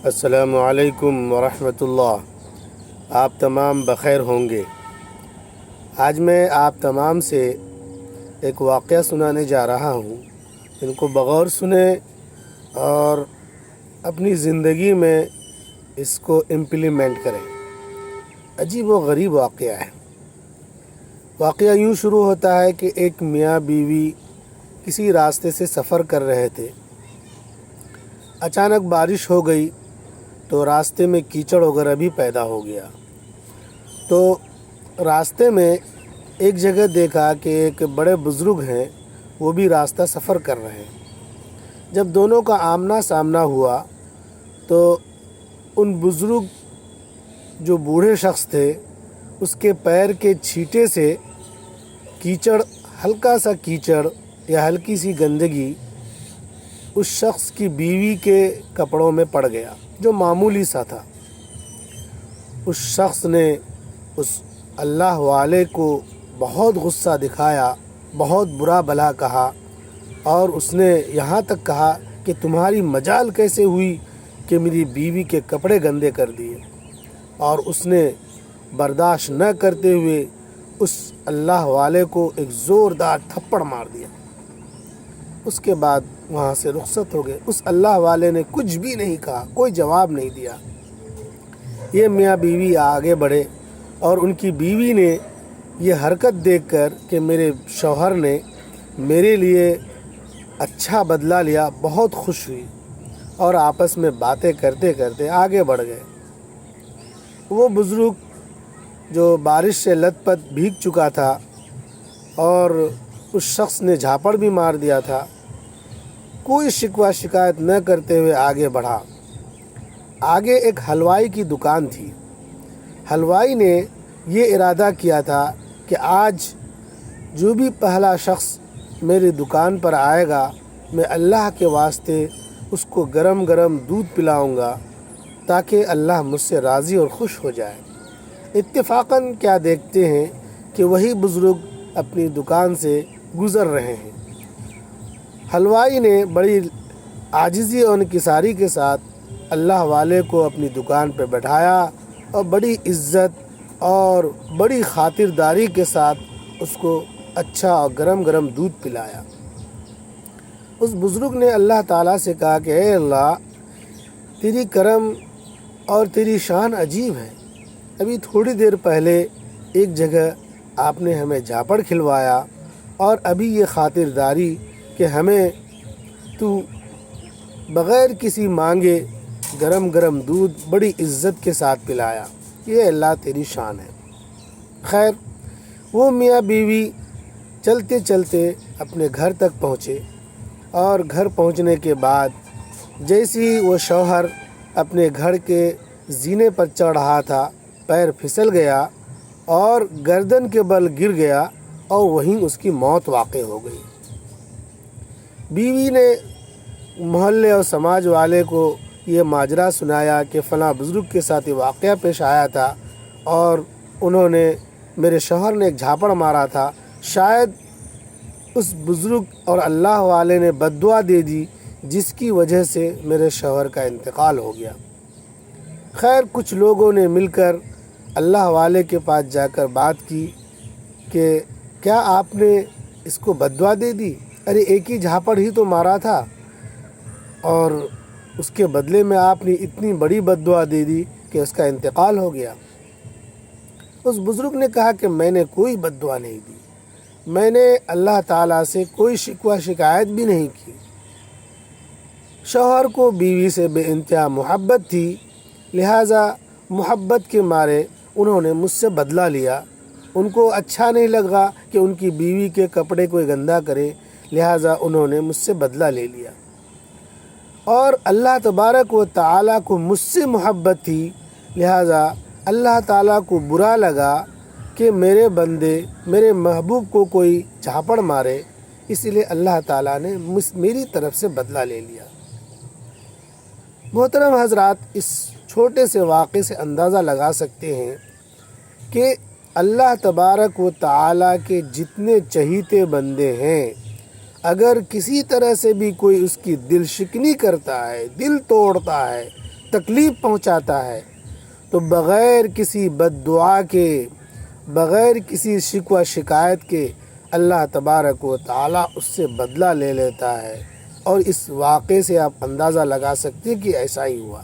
السلام علیکم ورحمۃ اللہ۔ آپ تمام بخیر ہوں گے۔ آج میں آپ تمام سے ایک واقعہ سنانے جا رہا ہوں، ان کو بغور سنیں اور اپنی زندگی میں اس کو امپلیمنٹ کریں۔ عجیب و غریب واقعہ ہے۔ واقعہ یوں شروع ہوتا ہے کہ ایک میاں بیوی کسی راستے سے سفر کر رہے تھے۔ اچانک بارش ہو گئی تو راستے میں کیچڑ وغیرہ بھی پیدا ہو گیا۔ تو راستے میں ایک جگہ دیکھا کہ ایک بڑے بزرگ ہیں، وہ بھی راستہ سفر کر رہے ہیں۔ جب دونوں کا آمنا سامنا ہوا تو ان بزرگ جو بوڑھے شخص تھے، اس کے پیر کے چھینٹے سے کیچڑ، ہلکا سا کیچڑ یا ہلکی سی گندگی اس شخص کی بیوی کے کپڑوں میں پڑ گیا، جو معمولی سا تھا۔ اس شخص نے اس اللہ والے کو بہت غصہ دکھایا، بہت برا بھلا کہا، اور اس نے یہاں تک کہا کہ تمہاری مجال کیسے ہوئی کہ میری بیوی کے کپڑے گندے کر دیے، اور اس نے برداشت نہ کرتے ہوئے اس اللہ والے کو ایک زوردار تھپڑ مار دیا۔ اس کے بعد وہاں سے رخصت ہو گئے۔ اس اللہ والے نے کچھ بھی نہیں کہا، کوئی جواب نہیں دیا۔ یہ میاں بیوی آگے بڑھے اور ان کی بیوی نے یہ حرکت دیکھ کر کہ میرے شوہر نے میرے لیے اچھا بدلہ لیا، بہت خوش ہوئی اور آپس میں باتیں کرتے کرتے آگے بڑھ گئے۔ وہ بزرگ جو بارش سے لت پت بھیگ چکا تھا اور اس شخص نے جھاپڑ بھی مار دیا تھا، کوئی شکوہ شکایت نہ کرتے ہوئے آگے بڑھا۔ آگے ایک حلوائی کی دکان تھی۔ حلوائی نے یہ ارادہ کیا تھا کہ آج جو بھی پہلا شخص میری دکان پر آئے گا، میں اللہ کے واسطے اس کو گرم گرم دودھ پلاؤں گا تاکہ اللہ مجھ سے راضی اور خوش ہو جائے۔ اتفاقاً کیا دیکھتے ہیں کہ وہی بزرگ اپنی دکان سے گزر رہے ہیں۔ حلوائی نے بڑی عاجزی اور انکساری کے ساتھ اللہ والے کو اپنی دکان پہ بٹھایا اور بڑی عزت اور بڑی خاطرداری کے ساتھ اس کو اچھا اور گرم گرم دودھ پلایا۔ اس بزرگ نے اللہ تعالیٰ سے کہا کہ اے اللہ، تیری کرم اور تیری شان عجیب ہے۔ ابھی تھوڑی دیر پہلے ایک جگہ آپ نے ہمیں جھاپڑ کھلوایا اور ابھی یہ خاطرداری کہ ہمیں تو بغیر کسی مانگے گرم گرم دودھ بڑی عزت کے ساتھ پلایا۔ یہ اللہ تیری شان ہے۔ خیر، وہ میاں بیوی چلتے چلتے اپنے گھر تک پہنچے، اور گھر پہنچنے کے بعد جیسی وہ شوہر اپنے گھر کے زینے پر چڑھ رہا تھا، پیر پھسل گیا اور گردن کے بل گر گیا اور وہیں اس کی موت واقع ہو گئی۔ بیوی نے محلے اور سماج والے کو یہ ماجرا سنایا کہ فلاں بزرگ کے ساتھ یہ واقعہ پیش آیا تھا اور انہوں نے، میرے شوہر نے ایک جھاپڑ مارا تھا، شاید اس بزرگ اور اللہ والے نے بد دعا دے دی جس کی وجہ سے میرے شوہر کا انتقال ہو گیا۔ خیر، کچھ لوگوں نے مل کر اللہ والے کے پاس جا کر بات کی کہ کیا آپ نے اس کو بد دعا دے دی؟ ارے ایک ہی جھاپڑ ہی تو مارا تھا اور اس کے بدلے میں آپ نے اتنی بڑی بد دعا دے دی کہ اس کا انتقال ہو گیا۔ اس بزرگ نے کہا کہ میں نے کوئی بد دعا نہیں دی، میں نے اللہ تعالیٰ سے کوئی شکوہ شکایت بھی نہیں کی۔ شوہر کو بیوی سے بے انتہا محبت تھی، لہٰذا محبت کے مارے انہوں نے مجھ سے بدلہ لیا۔ ان کو اچھا نہیں لگا کہ ان کی بیوی کے کپڑے کوئی گندا کرے، لہٰذا انہوں نے مجھ سے بدلہ لے لیا۔ اور اللہ تبارک و تعالیٰ کو مجھ سے محبت تھی، لہٰذا اللہ تعالیٰ کو برا لگا کہ میرے بندے، میرے محبوب کو کوئی جھاپڑ مارے، اس لیے اللہ تعالیٰ نے میری طرف سے بدلہ لے لیا۔ محترم حضرات، اس چھوٹے سے واقعے سے اندازہ لگا سکتے ہیں کہ اللہ تبارک و تعالیٰ کے جتنے چہیتے بندے ہیں، اگر کسی طرح سے بھی کوئی اس کی دل شکنی کرتا ہے، دل توڑتا ہے، تکلیف پہنچاتا ہے تو بغیر کسی بد دعا کے، بغیر کسی شکوہ شکایت کے اللہ تبارک و تعالیٰ اس سے بدلہ لے لیتا ہے۔ اور اس واقعے سے آپ اندازہ لگا سکتے ہیں کہ ایسا ہی ہوا۔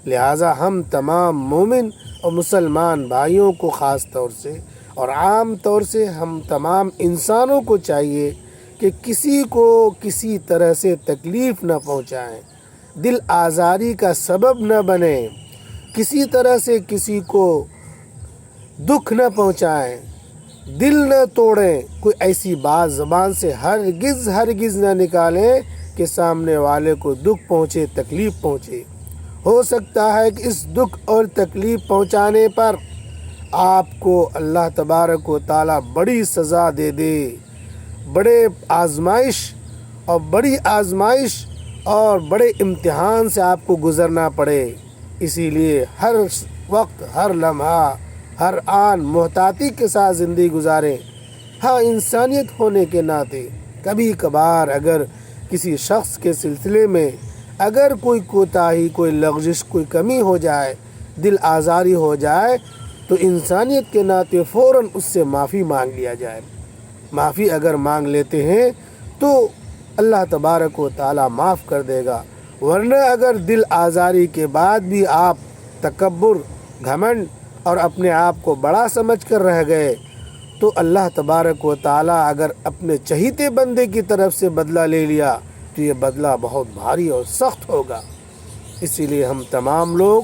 لہٰذا ہم تمام مومن اور مسلمان بھائیوں کو خاص طور سے اور عام طور سے ہم تمام انسانوں کو چاہیے کہ کسی کو کسی طرح سے تکلیف نہ پہنچائیں، دل آزاری کا سبب نہ بنیں، کسی طرح سے کسی کو دکھ نہ پہنچائیں، دل نہ توڑیں، کوئی ایسی بات زبان سے ہرگز نہ نکالیں کہ سامنے والے کو دکھ پہنچے، تکلیف پہنچے۔ ہو سکتا ہے کہ اس دکھ اور تکلیف پہنچانے پر آپ کو اللہ تبارک و تعالیٰ بڑی سزا دے دے، بڑی آزمائش اور بڑے امتحان سے آپ کو گزرنا پڑے۔ اسی لیے ہر وقت، ہر لمحہ، ہر آن محتاطی کے ساتھ زندگی گزاریں۔ ہاں، انسانیت ہونے کے ناطے کبھی کبھار اگر کسی شخص کے سلسلے میں اگر کوئی کوتاہی، کوئی لغزش، کوئی کمی ہو جائے، دل آزاری ہو جائے تو انسانیت کے ناطے فوراً اس سے معافی مانگ لیا جائے۔ معافی اگر مانگ لیتے ہیں تو اللہ تبارک و تعالیٰ معاف کر دے گا، ورنہ اگر دل آزاری کے بعد بھی آپ تکبر، گھمنڈ اور اپنے آپ کو بڑا سمجھ کر رہ گئے تو اللہ تبارک و تعالیٰ اگر اپنے چہیتے بندے کی طرف سے بدلہ لے لیا تو یہ بدلہ بہت بھاری اور سخت ہوگا۔ اسی لیے ہم تمام لوگ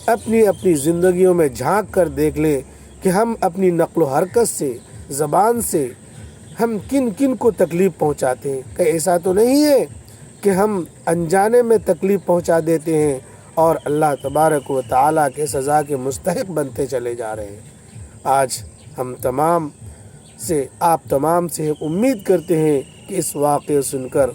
اپنی اپنی زندگیوں میں جھانک کر دیکھ لیں کہ ہم اپنی نقل و حرکت سے، زبان سے ہم کن کن کو تکلیف پہنچاتے ہیں۔ کہ ایسا تو نہیں ہے کہ ہم انجانے میں تکلیف پہنچا دیتے ہیں اور اللہ تبارک و تعالیٰ کے سزا کے مستحق بنتے چلے جا رہے ہیں۔ آج ہم تمام سے، آپ تمام سے امید کرتے ہیں کہ اس واقعے سن کر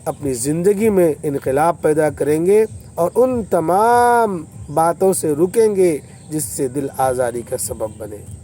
اپنی زندگی میں انقلاب پیدا کریں گے اور ان تمام باتوں سے رکیں گے جس سے دل آزاری کا سبب بنے۔